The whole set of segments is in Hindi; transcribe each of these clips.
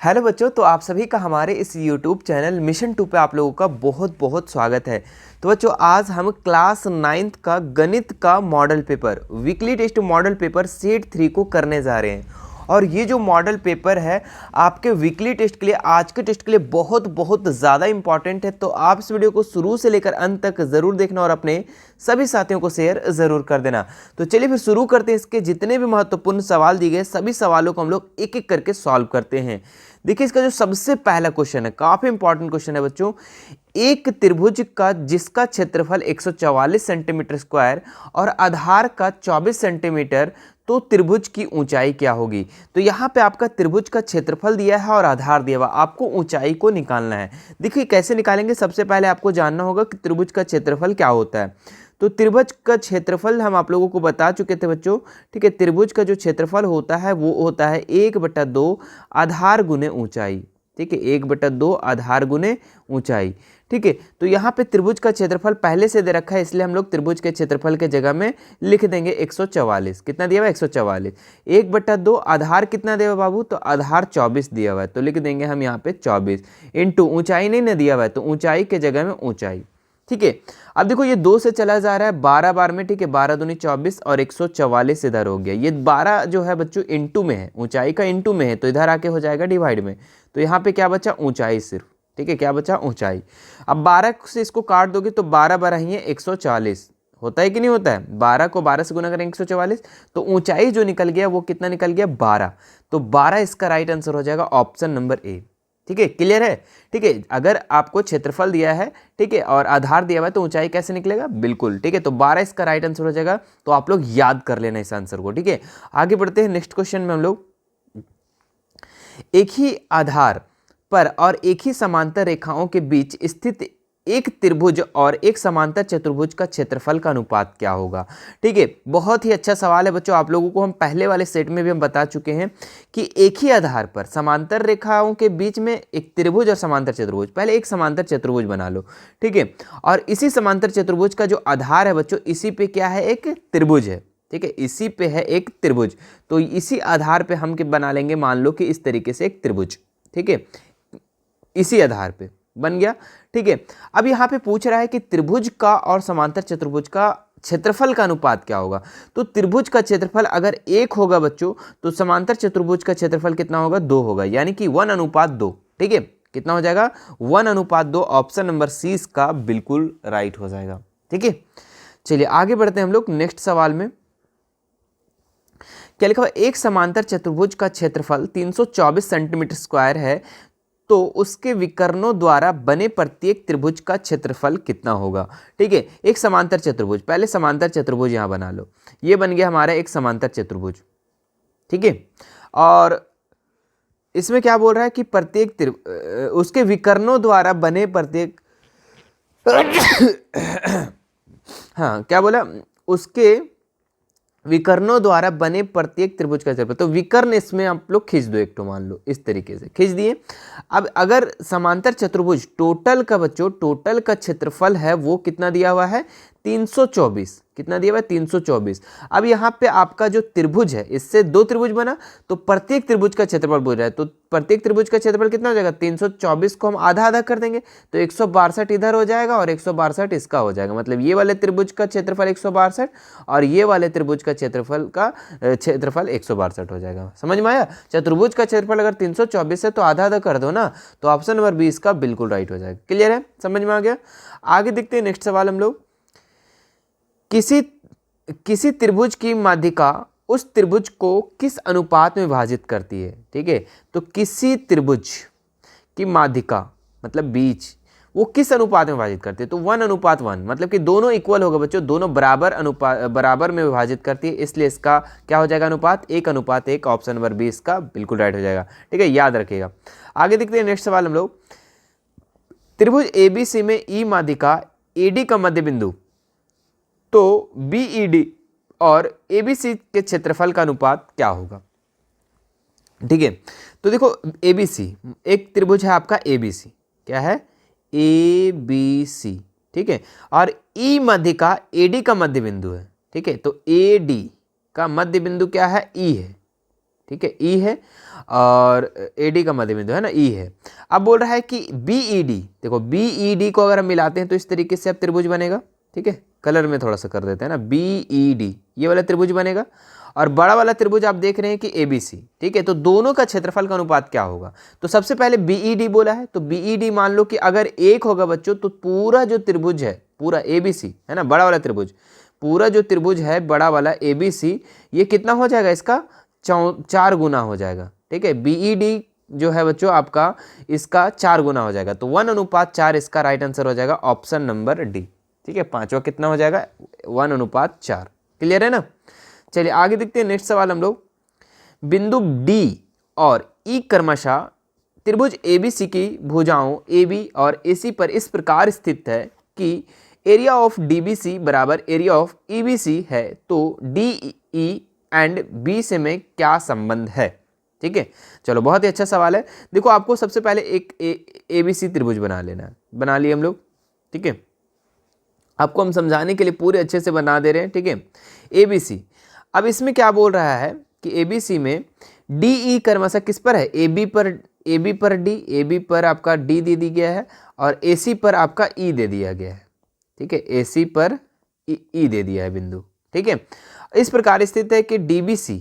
हेलो बच्चों, तो आप सभी का हमारे इस YouTube चैनल मिशन 2 पे आप लोगों का बहुत बहुत स्वागत है। तो बच्चों, आज हम क्लास 9th का गणित का model paper weekly test model paper set 3 को करने जा रहे हैं। और ये जो मॉडल पेपर है आपके वीकली टेस्ट के लिए, आज के टेस्ट के लिए बहुत बहुत ज़्यादा इंपॉर्टेंट है। तो आप इस वीडियो को शुरू से लेकर अंत तक ज़रूर देखना और अपने सभी साथियों को शेयर ज़रूर कर देना। तो चलिए फिर शुरू करते हैं। इसके जितने भी महत्वपूर्ण सवाल दिए गए सभी सवालों को हम लोग एक एक करके सॉल्व करते हैं। देखिए, इसका जो सबसे पहला क्वेश्चन है काफी इंपॉर्टेंट क्वेश्चन है बच्चों। एक त्रिभुज का जिसका क्षेत्रफल 144 सेंटीमीटर स्क्वायर और आधार का 24 सेंटीमीटर, तो त्रिभुज की ऊंचाई क्या होगी। तो यहाँ पे आपका त्रिभुज का क्षेत्रफल दिया है और आधार दिया हुआ, आपको ऊंचाई को निकालना है। देखिए कैसे निकालेंगे, सबसे पहले आपको जानना होगा कि त्रिभुज का क्षेत्रफल क्या होता है। तो त्रिभुज का क्षेत्रफल हम आप लोगों को बता चुके थे बच्चों, ठीक है। त्रिभुज का जो क्षेत्रफल होता है वो होता है 1/2 आधार गुने ऊंचाई, ठीक है। 1/2 आधार गुने ऊंचाई, ठीक है। तो यहाँ पे त्रिभुज का क्षेत्रफल पहले से दे रखा है, इसलिए हम लोग त्रिभुज के क्षेत्रफल के जगह में लिख देंगे 144। कितना दिया हुआ है? 144। 1/2 आधार कितना दिया हुआ बाबू? तो आधार 24 दिया हुआ है, तो लिख देंगे हम यहाँ पे 24 इंटू ऊंचाई नहीं ना दिया हुआ है, तो ऊंचाई के जगह में ऊंचाई, ठीक है। अब देखो ये 2 से चला जा रहा है 12 बार में, ठीक है। 12 दूनी 24 और 144 इधर हो गया। ये 12 जो है बच्चों इंटू में है, ऊंचाई का इंटू में है, तो इधर आके हो जाएगा डिवाइड में। तो यहाँ पे क्या बचा? ऊंचाई सिर्फ, ठीक है। क्या बचा? ऊंचाई। अब 12 से इसको काट दोगे तो 12 12 ही है 140, होता है कि नहीं होता है? 12 को 12 से गुना करें 144, तो ऊंचाई जो निकल गया वो कितना निकल गया? 12। तो 12 इसका राइट आंसर हो जाएगा ऑप्शन नंबर ए, ठीक है। क्लियर है? ठीक है। अगर आपको क्षेत्रफल दिया है, ठीक है, और आधार दिया हुआ है, तो ऊंचाई कैसे निकलेगा? बिल्कुल, ठीक है। तो 12 इसका राइट आंसर हो जाएगा। तो आप लोग याद कर लेना इस आंसर को, ठीक है। आगे बढ़ते हैं नेक्स्ट क्वेश्चन में। हम लोग एक ही आधार पर और एक ही समांतर रेखाओं के बीच स्थित एक त्रिभुज और एक समांतर चतुर्भुज का क्षेत्रफल का अनुपात क्या होगा। ठीक है, बहुत ही अच्छा सवाल है बच्चों। आप लोगों को हम पहले वाले सेट में भी हम बता चुके हैं कि एक ही आधार पर समांतर रेखाओं के बीच में एक त्रिभुज और समांतर चतुर्भुज, पहले एक समांतर चतुर्भुज बना लो, ठीक है। और इसी समांतर चतुर्भुज का जो आधार है बच्चों, इसी पे क्या है? एक त्रिभुज है, ठीक है। इसी पे है एक त्रिभुज, तो इसी आधार पे हम बना लेंगे, मान लो कि इस तरीके से एक त्रिभुज, ठीक है। इसी आधार पे बन गया, ठीक है। अब यहाँ पे पूछ रहा है कि त्रिभुज का और समांतर चतुर्भुज का क्षेत्रफल का अनुपात क्या होगा। तो त्रिभुज का क्षेत्रफल अगर 1 होगा बच्चों, तो समांतर चतुर्भुज का क्षेत्रफल कितना होगा? 2 होगा, यानी कि 1:2, ठीक है। कितना हो जाएगा? 1:2। ऑप्शन नंबर सी इसका बिल्कुल राइट हो जाएगा, ठीक है। चलिए आगे बढ़ते हैं हम लोग नेक्स्ट सवाल में। क्या लिखा हुआ? एक समांतर चतुर्भुज का क्षेत्रफल 324 सेंटीमीटर स्क्वायर है, तो उसके विकर्णों द्वारा बने प्रत्येक त्रिभुज का क्षेत्रफल कितना होगा। ठीक है, एक समांतर चतुर्भुज, पहले समांतर चतुर्भुज यहां बना लो। ये बन गया हमारा एक समांतर चतुर्भुज, ठीक है। और इसमें क्या बोल रहा है कि प्रत्येक उसके विकर्णों द्वारा बने प्रत्येक हाँ, क्या बोला? उसके विकर्णों द्वारा बने प्रत्येक त्रिभुज का क्षेत्रफल। तो विकर्ण इसमें आप लोग खींच दो, एक तो मान लो इस तरीके से खींच दिए। अब अगर समांतर चतुर्भुज टोटल का बच्चों, टोटल का क्षेत्रफल है वो कितना दिया हुआ है? 324। कितना दिया हुआ है? 324। अब यहाँ पे आपका जो त्रिभुज है, इससे 2 त्रिभुज बना, तो प्रत्येक त्रिभुज का क्षेत्रफल बोल रहा है। तो प्रत्येक त्रिभुज का क्षेत्रफल कितना हो जाएगा? 324 को हम आधा आधा कर देंगे, तो 162 इधर हो जाएगा और 162 इसका हो जाएगा। मतलब ये वाले त्रिभुज का क्षेत्रफल 162 और ये वाले त्रिभुज का क्षेत्रफल 162 हो जाएगा। समझ में आया? चतुर्भुज का क्षेत्रफल अगर 324 है तो आधा आधा कर दो ना, तो ऑप्शन नंबर बी इसका बिल्कुल राइट हो जाएगा। क्लियर है? समझ में आ गया? आगे देखते हैं नेक्स्ट सवाल हम लोग। किसी त्रिभुज की माध्यिका उस त्रिभुज को किस अनुपात में विभाजित करती है। ठीक है, तो किसी त्रिभुज की माध्यिका मतलब बीच, वो किस अनुपात में विभाजित करती है? तो 1:1, मतलब कि दोनों इक्वल होगा बच्चों, दोनों बराबर में विभाजित करती है, इसलिए इसका क्या हो जाएगा? अनुपात 1:1। ऑप्शन नंबर बी इसका बिल्कुल राइट हो जाएगा, ठीक है, याद रखिएगा। आगे देखते हैं नेक्स्ट सवाल हम लोग। त्रिभुज एबीसी में ई माध्यिका एडी का मध्य बिंदु, तो बीईडी और एबीसी के क्षेत्रफल का अनुपात क्या होगा। ठीक है, तो देखो एबीसी एक त्रिभुज है आपका, एबीसी क्या है? एबीसी, ठीक है। और ई माध्यिका एडी का मध्य बिंदु है, ठीक है। तो एडी का मध्य बिंदु क्या है? ई है, ठीक है, ई है और AD का मध्य बिंदु है ना, ई है। अब बोल रहा है कि BED, देखो BED को अगर हम मिलाते हैं तो इस तरीके से अब त्रिभुज बनेगा, ठीक है, कलर में थोड़ा सा कर देते हैं ना, BED ये वाला त्रिभुज बनेगा। और बड़ा वाला त्रिभुज आप देख रहे हैं कि ABC, ठीक है। तो दोनों का क्षेत्रफल का अनुपात क्या होगा? तो सबसे पहले BED बोला है, तो BED मान लो कि अगर 1 होगा बच्चों, तो पूरा जो त्रिभुज है, पूरा ABC है ना, बड़ा वाला त्रिभुज, पूरा जो त्रिभुज है बड़ा वाला ABC, ये कितना हो जाएगा? इसका 4 गुना हो जाएगा, ठीक है। BED जो है बच्चों आपका, इसका 4 गुना हो जाएगा, तो 1:4 इसका राइट आंसर हो जाएगा, ऑप्शन नंबर डी, ठीक है। पांचवा कितना हो जाएगा? 1:4। क्लियर है ना? चलिए आगे देखते हैं नेक्स्ट सवाल हम लोग। बिंदु D और E क्रमशः त्रिभुज ABC की भुजाओं AB और AC पर इस प्रकार स्थित है कि एरिया ऑफ DBC बराबर एरिया ऑफ EBC है, तो DE एंड BC में क्या संबंध है? ठीक है, चलो बहुत ही अच्छा सवाल है। देखो आपको सबसे पहले एक ABC त्रिभुज बना लेना है, बना लिए हम लोग, ठीक है। आपको हम समझाने के लिए पूरे अच्छे से बना दे रहे हैं, ठीक है। ABC, अब इसमें क्या बोल रहा है कि ABC में DE क्रमशः किस पर है? AB पर D, AB पर आपका D दे दी गया है और AC पर आपका E दे दिया गया है, ठीक है। AC पर E दे दिया है बिंदु, ठीक है। इस प्रकार स्थित है कि DBC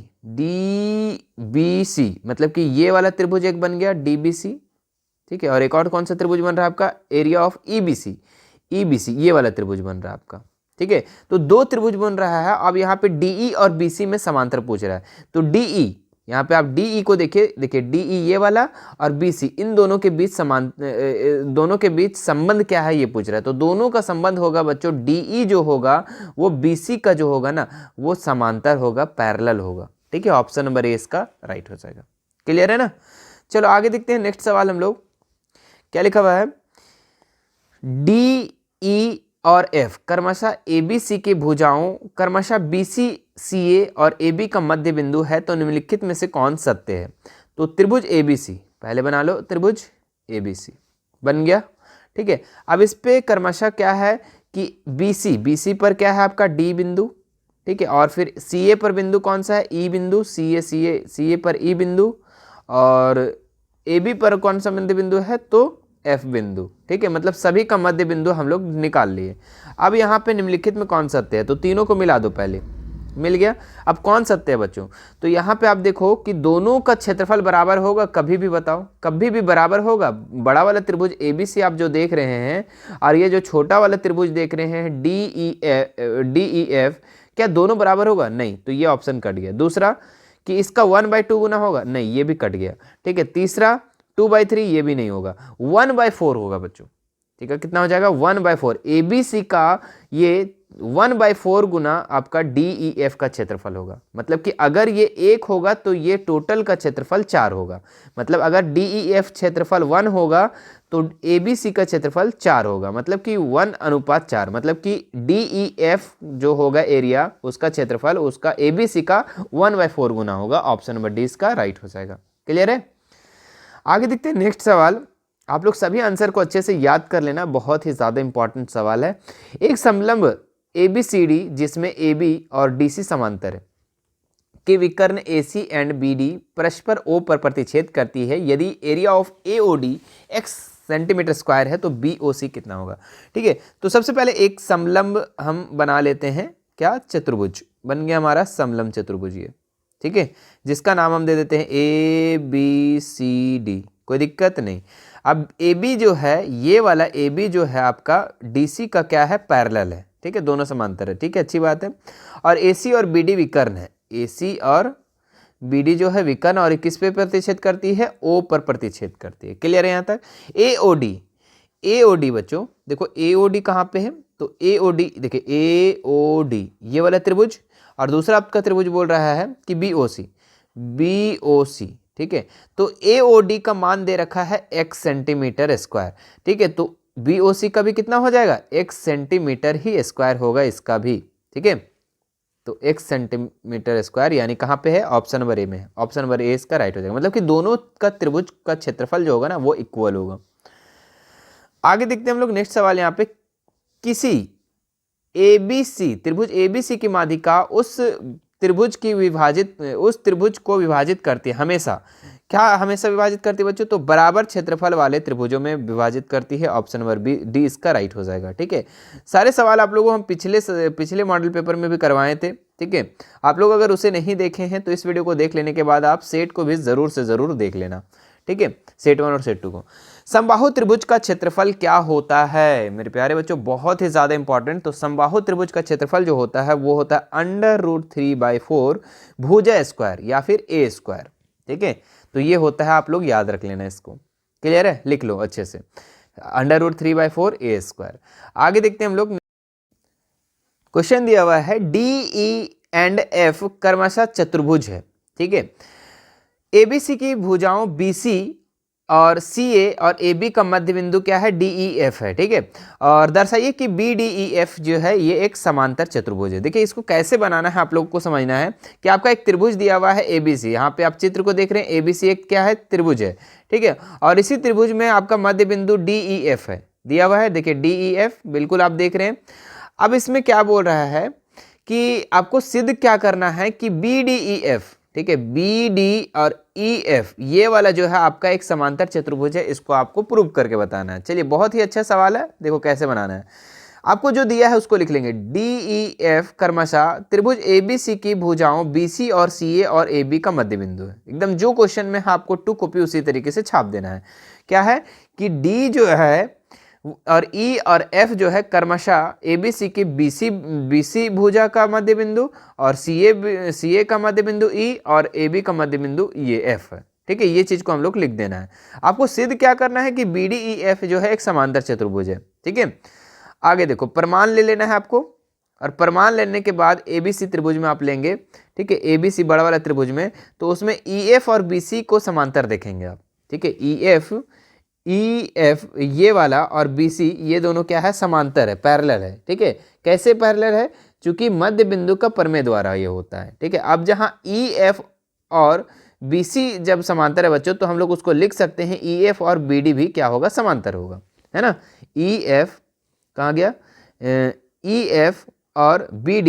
मतलब कि ये वाला त्रिभुज एक बन गया DBC, ठीक है। और एक और कौन सा त्रिभुज बन रहा है आपका? एरिया ऑफ EBC ये वाला त्रिभुज बन रहा है आपका, ठीक है। तो 2 त्रिभुज बन रहा है। अब यहाँ पे DE और BC में समांतर पूछ रहा है, तो DE, यहाँ पे आप DE को देखिए DE ये वाला और BC, इन दोनों के बीच दोनों के बीच संबंध क्या है ये पूछ रहा है। तो दोनों का संबंध होगा बच्चों, DE जो होगा वो BC का जो होगा ना, वो समांतर होगा, पैरेलल होगा, ठीक है। ऑप्शन नंबर ए इसका राइट हो जाएगा। क्लियर है ना? चलो आगे देखते हैं नेक्स्ट सवाल हम लोग। क्या लिखा हुआ है? DE और F क्रमशः ABC की भुजाओं क्रमशः BC, CA और AB का मध्य बिंदु है, तो निम्नलिखित में से कौन सत्य है? तो त्रिभुज ABC पहले बना लो, त्रिभुज ABC बन गया, ठीक है। अब इस पे क्रमशः क्या है कि BC पर क्या है आपका? D बिंदु, ठीक है। और फिर CA पर बिंदु कौन सा है? E बिंदु, CA पर E बिंदु, और AB पर कौन सा मध्य बिंदु है? तो F बिंदु, ठीक है। मतलब सभी का मध्य बिंदु हम लोग निकाल लिए। अब यहाँ पे निम्नलिखित में कौन सत्य है? तो तीनों को मिला दो, पहले मिल गया। अब कौन सत्य है बच्चों? तो यहाँ पे आप देखो कि दोनों का क्षेत्रफल बराबर होगा, कभी भी बताओ, कभी भी बराबर होगा। बड़ा वाला त्रिभुज ABC आप जो देख रहे हैं और ये जो छोटा वाला त्रिभुज देख रहे हैं DEF, क्या दोनों बराबर होगा? नहीं, तो ये ऑप्शन कट गया। दूसरा कि इसका 1/2 गुना होगा? नहीं, ये भी कट गया, ठीक है। तीसरा 2/3, ये भी नहीं होगा, 1/4 होगा बच्चों, ठीक है। कितना हो जाएगा? 1/4। ABC का ये 1/4 गुना आपका DEF का क्षेत्रफल होगा। मतलब कि अगर ये 1 होगा तो ये टोटल का क्षेत्रफल 4 होगा। मतलब अगर DEF क्षेत्रफल 1 होगा तो ABC का क्षेत्रफल 4 होगा, मतलब कि 1:4। मतलब कि DEF जो होगा एरिया, उसका क्षेत्रफल उसका ABC का 1/4 गुना होगा। ऑप्शन नंबर डी इसका राइट हो जाएगा। क्लियर है? आगे देखते हैं नेक्स्ट सवाल। आप लोग सभी आंसर को अच्छे से याद कर लेना, बहुत ही ज़्यादा इंपॉर्टेंट सवाल है। एक समलंब ABCD जिसमें AB और DC समांतर है के विकर्ण AC एंड BD परस्पर O पर प्रतिच्छेद करती है। यदि area of AOD x centimetre square है तो BOC कितना होगा? ठीक है, तो सबसे पहले एक समलंब हम बना लेते हैं। क्या? चतुर्भुज बन गया हमारा समलंब चतुर्भुज ये, ठीक है, जिसका नाम हम दे देते हैं ABCD। कोई दिक्कत नहीं। अब AB जो है, ये वाला AB जो है आपका DC का क्या है? पैरेलल है, ठीक है, दोनों समांतर है, ठीक है, अच्छी बात है। और AC और BD विकर्ण है। AC और BD जो है विकर्ण, और किस पे प्रतिच्छेद करती है? O पर प्रतिच्छेद करती है। क्लियर है यहाँ तक? AOD बच्चों देखो, AOD कहाँ पे है? तो AOD देखिए, AOD ये वाला त्रिभुज, और दूसरा आपका त्रिभुज बोल रहा है कि BOC, ठीक है। तो AOD का मान दे रखा है x सेंटीमीटर स्क्वायर, ठीक है। तो BOC का भी कितना हो जाएगा? x सेंटीमीटर ही स्क्वायर होगा इसका भी, ठीक है। तो x सेंटीमीटर स्क्वायर यानी कहाँ पे है? ऑप्शन नंबर ए में है। ऑप्शन नंबर ए इसका राइट हो जाएगा। मतलब कि दोनों का त्रिभुज का क्षेत्रफल जो होगा ना वो इक्वल होगा। आगे देखते हैं हम लोग नेक्स्ट सवाल। यहाँ पे किसी ABC त्रिभुज ABC की माध्यिका उस त्रिभुज की विभाजित उस त्रिभुज को विभाजित करती है हमेशा। क्या हमेशा विभाजित करती है बच्चों? तो बराबर क्षेत्रफल वाले त्रिभुजों में विभाजित करती है। ऑप्शन नंबर बी डी इसका राइट हो जाएगा। ठीक है, सारे सवाल आप लोगों को हम पिछले मॉडल पेपर में भी करवाए थे। ठीक है, आप लोग अगर उसे नहीं देखे हैं तो इस वीडियो को देख लेने के बाद आप सेट को भी जरूर से जरूर देख लेना। ठीक है, सेट 1 और सेट 2 को। समबाहु त्रिभुज का क्षेत्रफल क्या होता है मेरे प्यारे बच्चों? बहुत ही ज्यादा इंपॉर्टेंट। तो समबाहु त्रिभुज का क्षेत्रफल जो होता है वो होता है √3/4 भुजा स्क्वायर या फिर ए स्क्वायर। ठीक है, तो ये होता है, आप लोग याद रख लेना इसको। क्लियर है? लिख लो अच्छे से, √3/4 ए स्क्वायर। आगे देखते हैं हम लोग। क्वेश्चन दिया हुआ है डी ई एंड एफ क्रमशः चतुर्भुज है। ठीक है, एबीसी की भुजाओं बीसी और सीए और एबी का मध्य बिंदु क्या है? डीईएफ है। ठीक है, और दर्शाइए कि बीडीईएफ जो है ये एक समांतर चतुर्भुज है। देखिए इसको कैसे बनाना है आप लोगों को समझना है कि आपका एक त्रिभुज दिया हुआ है एबीसी, यहाँ पे आप चित्र को देख रहे हैं, एबीसी एक क्या है? त्रिभुज है। ठीक है, और इसी त्रिभुज में आपका मध्य बिंदु डीईएफ है, दिया हुआ है। देखिए डीईएफ बिल्कुल आप देख रहे हैं। अब इसमें क्या बोल रहा है कि आपको सिद्ध क्या करना है कि BDEF, ठीक है, BD और EF ये वाला जो है आपका एक समांतर चतुर्भुज है, इसको आपको प्रूव करके बताना है। चलिए बहुत ही अच्छा सवाल है, देखो कैसे बनाना है। आपको जो दिया है उसको लिख लेंगे। DEF क्रमशः त्रिभुज ABC की भुजाओं BC और CA और AB का मध्य बिंदु है। एकदम जो क्वेश्चन में है आपको टू कॉपी उसी तरीके से छाप देना है। क्या है कि D जो है और E और F जो है क्रमशः ABC की BC भुजा का मध्य बिंदु और CA का मध्य बिंदु E और AB का मध्य बिंदु ये F है। ठीक है, ये चीज को हम लोग लिख देना है। आपको सिद्ध क्या करना है कि BDEF जो है एक समांतर चतुर्भुज है। ठीक है, आगे देखो, प्रमाण ले लेना है आपको, और प्रमाण लेने के बाद ABC त्रिभुज में आप लेंगे। ठीक है, ABC बड़ा वाला त्रिभुज में, तो उसमें EF और BC को समांतर देखेंगे आप। ठीक है, EF ये वाला और BC ये दोनों क्या है? समांतर है, पैरेलल है। ठीक है, कैसे पैरेलल है? क्योंकि मध्य बिंदु का प्रमेय द्वारा ये होता है। ठीक है, अब जहां EF और BC जब समांतर है बच्चों, तो हम लोग उसको लिख सकते हैं EF और BD भी क्या होगा? समांतर होगा, है ना। EF कहाँ गया? EF और BD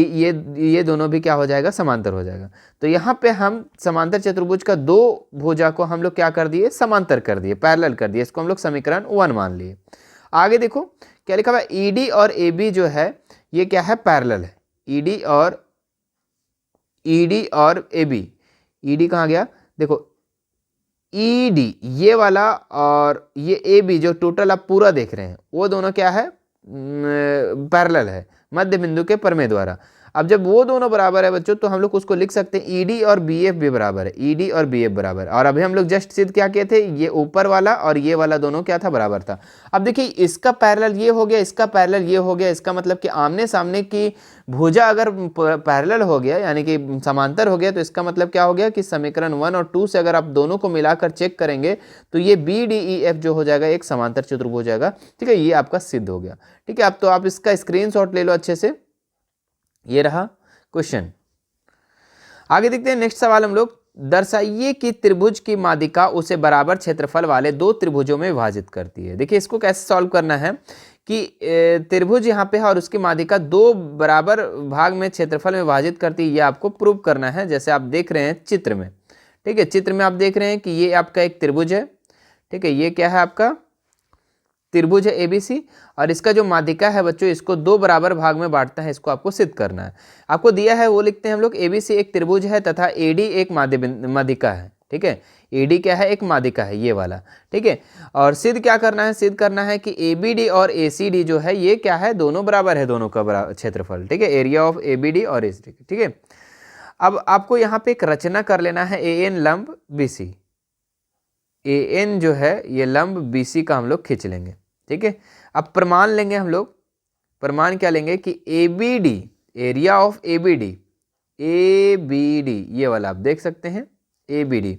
ये दोनों भी क्या हो जाएगा? समांतर हो जाएगा। तो यहाँ पे हम समांतर चतुर्भुज का दो भुजा को हम लोग क्या कर दिए? समांतर कर दिए, पैरेलल कर दिए। इसको हम लोग समीकरण 1 मान लिए। आगे देखो क्या लिखा हुआ है? ED और AB जो है ये क्या है? पैरेलल है। ED और AB, ED कहाँ गया? देखो ED ये वाला और ये AB जो टोटल आप पूरा देख रहे हैं वो दोनों क्या है? पैरेलल है मध्य बिंदु के प्रमेय द्वारा। अब जब वो दोनों बराबर है बच्चों, तो हम लोग उसको लिख सकते हैं ED और BF भी बराबर है, ED और BF बराबर। और अभी हम लोग जस्ट सिद्ध क्या किए थे? ये ऊपर वाला और ये वाला दोनों क्या था? बराबर था। अब देखिए इसका पैरेलल ये हो गया, इसका पैरेलल ये हो गया। इसका मतलब कि आमने सामने की भुजा अगर पैरेलल हो गया यानी कि समांतर हो गया, तो इसका मतलब क्या हो गया कि समीकरण 1 और 2 से अगर आप दोनों को मिलाकर चेक करेंगे तो ये BDEF जो हो जाएगा एक समांतर चतुर्भुज हो जाएगा। ठीक है, ये आपका सिद्ध हो गया। ठीक है, अब तो आप इसका स्क्रीनशॉट ले लो अच्छे से। ये रहा क्वेश्चन। आगे देखते हैं नेक्स्ट सवाल हम लोग। दर्शाइए कि त्रिभुज की माध्यिका उसे बराबर क्षेत्रफल वाले दो त्रिभुजों में विभाजित करती है। देखिए इसको कैसे सॉल्व करना है कि त्रिभुज यहाँ पे है और उसकी माध्यिका दो बराबर भाग में क्षेत्रफल में विभाजित करती है, ये आपको प्रूव करना है। जैसे आप देख रहे हैं चित्र में। ठीक है, चित्र में आप देख रहे हैं कि ये आपका एक त्रिभुज है। ठीक है, ये क्या है? आपका त्रिभुज है ABC, और इसका जो माध्यिका है बच्चों, इसको दो बराबर भाग में बांटता है। इसको आपको सिद्ध करना है। आपको दिया है वो लिखते हैं हम लोग। ABC एक त्रिभुज है तथा AD एक माध्यिका है। ठीक है, AD क्या है? एक माध्यिका है, ये वाला। ठीक है, और सिद्ध क्या करना है? सिद्ध करना है कि ABD और ACD जो है ये क्या है? दोनों बराबर है, दोनों का बराबर क्षेत्रफल। ठीक है, एरिया ऑफ ABD और ACD। ठीक है, अब आपको यहाँ पे एक रचना कर लेना है। AN लंब BC, AN जो है ये लंब BC का हम लोग खींच लेंगे। ठीक है, अब प्रमाण लेंगे हम लोग। प्रमाण क्या लेंगे कि ABD, एरिया ऑफ ABD ये वाला आप देख सकते हैं ABD।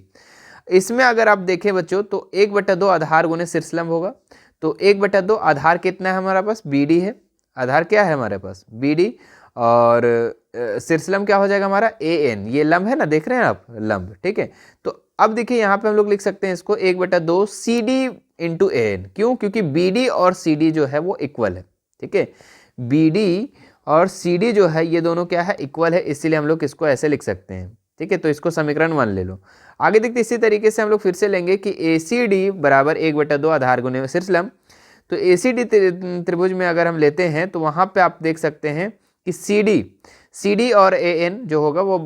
इसमें अगर आप देखें बच्चों तो 1/2 आधार गुने शीर्षलंब होगा। तो 1/2 आधार कितना है हमारे पास? BD है। आधार क्या है हमारे पास? BD, और शीर्षलंब क्या हो जाएगा हमारा? AN। ये लंब है ना, देख रहे हैं आप? लंब। ठीक है, तो अब देखिए यहाँ पे हम लोग लिख सकते हैं इसको 1/2 CD इंटू AN। क्यों? क्योंकि BD और CD जो है वो इक्वल है। ठीक है, BD और सी डी जो है ये दोनों क्या है, इक्वल है, इसीलिए हम लोग इसको ऐसे लिख सकते हैं। ठीक है, तो इसको समीकरण 1 ले लो। आगे देखते इसी तरीके से हम लोग फिर से लेंगे कि ए सी डी बराबर 1/2 आधार गुने शीर्षलंब। तो ए सी डी त्रिभुज में अगर हम लेते हैं तो वहाँ पे आप देख सकते हैं कि सी डी और ए एन जो होगा वो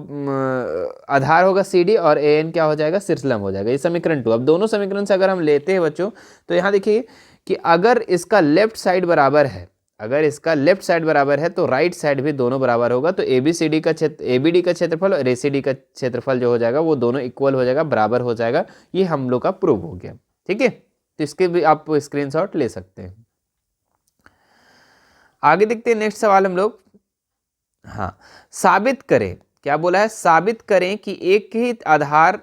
आधार होगा सी डी, और ए एन क्या हो जाएगा, शीर्षलंब हो जाएगा। ये समीकरण 2। अब दोनों समीकरण से अगर हम लेते हैं बच्चों, तो यहाँ देखिए कि अगर इसका लेफ्ट साइड बराबर है, अगर इसका लेफ्ट साइड बराबर है तो राइट साइड भी दोनों बराबर होगा। तो ए बी का क्षेत्रफल और ए सी डी का क्षेत्रफल जो हो जाएगा वो दोनों इक्वल हो जाएगा, बराबर हो जाएगा। ये हम लोग का प्रूव हो गया। ठीक है, तो इसके भी आप स्क्रीनशॉट ले सकते हैं। आगे देखते हैं नेक्स्ट सवाल हम लोग। हाँ, साबित करें, क्या बोला है, साबित करें कि एक ही आधार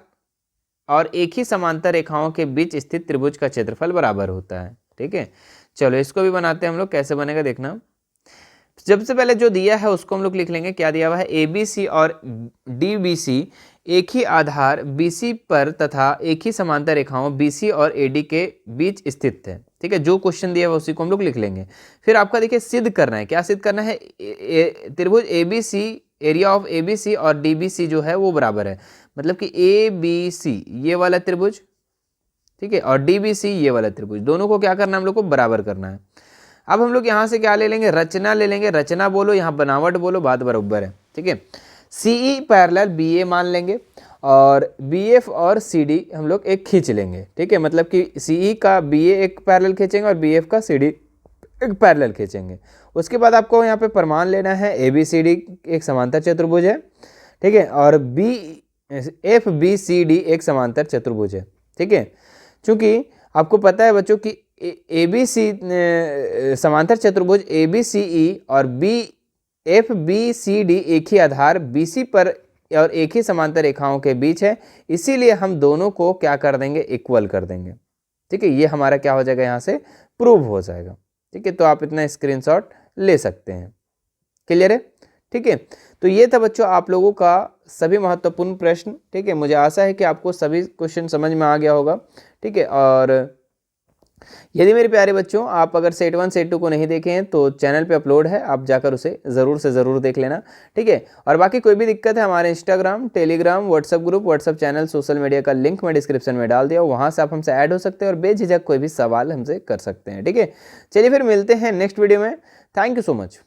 और एक ही समांतर रेखाओं के बीच स्थित त्रिभुज का क्षेत्रफल बराबर होता है। ठीक है, चलो इसको भी बनाते हैं हम लोग, कैसे बनेगा देखना। सबसे पहले जो दिया है उसको हम लोग लिख लेंगे। क्या दिया हुआ है, ए बी सी और डी बी सी एक ही आधार बी सी पर तथा एक ही समांतर रेखाओं बी सी और ए डी के बीच स्थित है। ठीक है, जो क्वेश्चन दिया हुआ उसी को हम लोग लिख लेंगे। फिर आपका देखिए सिद्ध करना है, क्या सिद्ध करना है, त्रिभुज A B C, area of A B C और डी बी सी जो है वो बराबर है। मतलब कि ए बी सी ये वाला त्रिभुज, ठीक है, और डी बी सी ये वाला त्रिभुज, दोनों को क्या करना है, हम लोग को बराबर करना है। अब हम लोग यहाँ से क्या ले लेंगे, रचना ले लेंगे। रचना बोलो, यहाँ बनावट बोलो, बात बराबर है। ठीक है, सी ई पैरेलल बी ए मान लेंगे और बी एफ और सी डी हम लोग एक खींच लेंगे। ठीक है, मतलब कि सी ई का बी ए एक पैरेलल खींचेंगे और बी एफ का सी डी एक पैरेलल खींचेंगे। उसके बाद आपको यहाँ पे प्रमाण लेना है, ए बी सी डी एक समांतर चतुर्भुज है। ठीक है, और B F B C D एक समांतर चतुर्भुज है। ठीक है, चूंकि आपको पता है बच्चों कि ए बी सी समांतर चतुर्भुज ए बी सी ई और B F B C D एक ही आधार बी सी पर और एक ही समांतर रेखाओं के बीच है, इसीलिए हम दोनों को क्या कर देंगे, इक्वल कर देंगे। ठीक है, ये हमारा क्या हो जाएगा, यहाँ से प्रूव हो जाएगा। ठीक है, तो आप इतना स्क्रीनशॉट ले सकते हैं। क्लियर है? ठीक है, तो ये था बच्चों आप लोगों का सभी महत्वपूर्ण प्रश्न। ठीक है, मुझे आशा है कि आपको सभी क्वेश्चन समझ में आ गया होगा। ठीक है, और यदि मेरे प्यारे बच्चों आप अगर सेट 1 सेट 2 को नहीं देखे हैं तो चैनल पे अपलोड है, आप जाकर उसे ज़रूर से ज़रूर देख लेना। ठीक है, और बाकी कोई भी दिक्कत है, हमारे Instagram, Telegram, WhatsApp group, WhatsApp channel, social media का लिंक मैं डिस्क्रिप्शन में डाल दिया, वहाँ से आप हमसे ऐड हो सकते हैं और बेझिझक कोई भी सवाल हमसे कर सकते हैं। ठीक है, चलिए फिर मिलते हैं नेक्स्ट वीडियो में। Thank you so much.